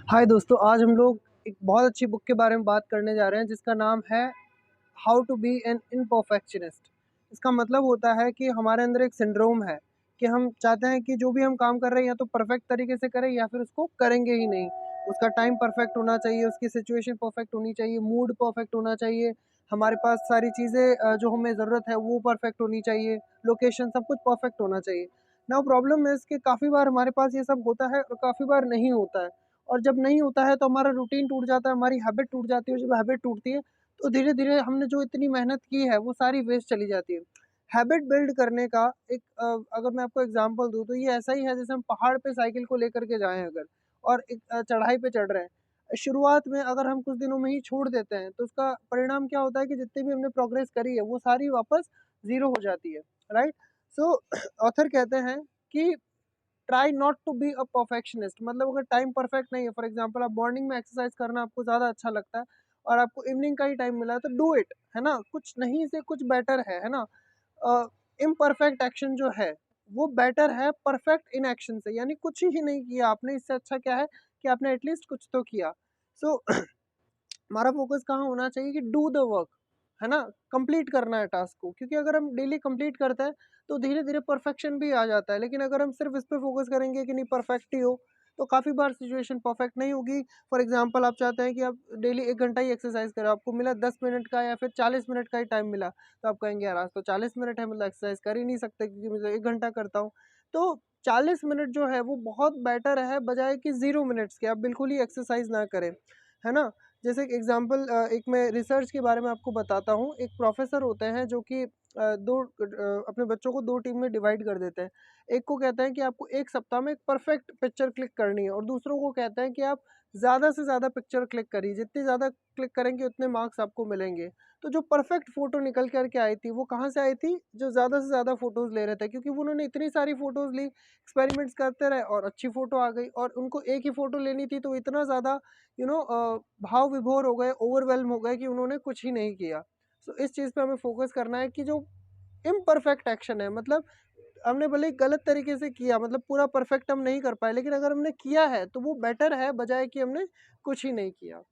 हाय दोस्तों, आज हम लोग एक बहुत अच्छी बुक के बारे में बात करने जा रहे हैं जिसका नाम है how to be an imperfectionist. इसका मतलब होता है कि हमारे अंदर एक सिंड्रोम है कि हम चाहते हैं कि जो भी हम काम कर रहे हैं या तो परफेक्ट तरीके से करें या फिर उसको करेंगे ही नहीं। उसका टाइम परफेक्ट होना चाहिए, उसकी सिचुएशन परफेक्ट होनी चाहिए, मूड परफेक्ट होना चाहिए, हमारे पास सारी चीज़ें जो हमें ज़रूरत है वो परफेक्ट होनी चाहिए, लोकेशन सब कुछ परफेक्ट होना चाहिए। नाउ प्रॉब्लम है इसके, काफ़ी बार हमारे पास ये सब होता है और काफ़ी बार नहीं होता है। और जब नहीं होता है तो हमारा रूटीन टूट जाता है, हमारी हैबिट टूट जाती है, और जब हैबिट टूटती है तो धीरे-धीरे हमने जो इतनी मेहनत की है वो सारी वेस्ट चली जाती है। हैबिट बिल्ड करने का एक अगर मैं आपको एग्ज़ाम्पल दूँ तो ये ऐसा ही है जैसे हम पहाड़ पे साइकिल को लेकर के जाएँ अगर, और एक चढ़ाई पे चढ़ रहे हैं। शुरुआत में अगर हम कुछ दिनों में ही छोड़ देते हैं तो उसका परिणाम क्या होता है कि जितनी भी हमने प्रोग्रेस करी है वो सारी वापस ज़ीरो हो जाती है, राइट? सो ऑथर कहते हैं कि try not to be a perfectionist. मतलब अगर टाइम परफेक्ट नहीं है, फॉर एग्जांपल आप मॉर्निंग में एक्सरसाइज करना आपको ज़्यादा अच्छा लगता है और आपको इवनिंग का ही टाइम मिला है तो डू इट, है ना? कुछ नहीं से कुछ बेटर है ना? इम्परफेक्ट एक्शन जो है वो बेटर है परफेक्ट इनएक्शन से। यानी कुछ ही नहीं किया आपने, इससे अच्छा क्या है कि आपने एटलीस्ट कुछ तो किया। सो हमारा फोकस कहाँ होना चाहिए कि डू द वर्क, है ना? कंप्लीट करना है टास्क को, क्योंकि अगर हम डेली कंप्लीट करते हैं तो धीरे धीरे परफेक्शन भी आ जाता है। लेकिन अगर हम सिर्फ इस पे फोकस करेंगे कि नहीं परफेक्ट ही हो तो काफ़ी बार सिचुएशन परफेक्ट नहीं होगी। फॉर एग्जांपल आप चाहते हैं कि आप डेली 1 घंटा ही एक्सरसाइज करें, आपको मिला 10 मिनट का या फिर 40 मिनट का ही टाइम मिला, तो आप कहेंगे यार आज तो 40 मिनट है, मतलब एक्सरसाइज कर ही नहीं सकते क्योंकि मैं 1 घंटा करता हूँ। तो 40 मिनट जो है वो बहुत बेटर है बजाय कि 0 मिनट्स के आप बिल्कुल ही एक्सरसाइज ना करें, है ना? जैसे एक एग्जांपल, एक मैं रिसर्च के बारे में आपको बताता हूँ। एक प्रोफेसर होते हैं जो कि अपने बच्चों को 2 टीम में डिवाइड कर देते हैं। एक को कहते हैं कि आपको 1 सप्ताह में एक परफेक्ट पिक्चर क्लिक करनी है और दूसरों को कहते हैं कि आप ज़्यादा से ज़्यादा पिक्चर क्लिक करिए, जितनी ज़्यादा क्लिक करेंगे उतने मार्क्स आपको मिलेंगे। तो जो परफेक्ट फ़ोटो निकल कर के आई थी, वो कहाँ से आई थी? जो ज़्यादा से ज़्यादा फ़ोटोज़ ले रहे थे, क्योंकि वो उन्होंने इतनी सारी फ़ोटोज़ ली, एक्सपेरिमेंट्स करते रहे और अच्छी फ़ोटो आ गई और उनको एक ही फ़ोटो लेनी थी तो इतना ज़्यादा भाव विभोर हो गए, ओवरवेल्म हो गए कि उन्होंने कुछ ही नहीं किया। सो इस चीज़ पे हमें फ़ोकस करना है कि जो इम्परफेक्ट एक्शन है, मतलब हमने भले ही गलत तरीके से किया, मतलब पूरा परफेक्ट हम नहीं कर पाए, लेकिन अगर हमने किया है तो वो बेटर है बजाय कि हमने कुछ ही नहीं किया।